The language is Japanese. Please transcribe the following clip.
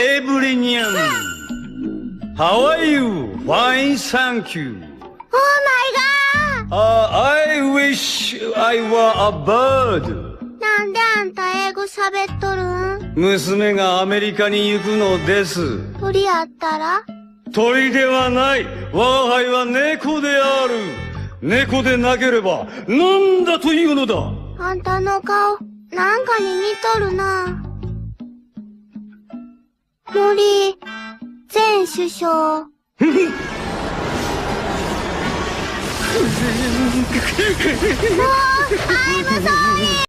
every nyan. How are you? Fine, thank you. Oh my god! I wish I were a bird. なんであんた英語喋っとるん？娘がアメリカに行くのです。鳥やったら？鳥ではない。我が輩は猫である。猫でなければ何だというのだ。あんたの顔、なんかに似とるな。森前首相。もう、I'm sorry!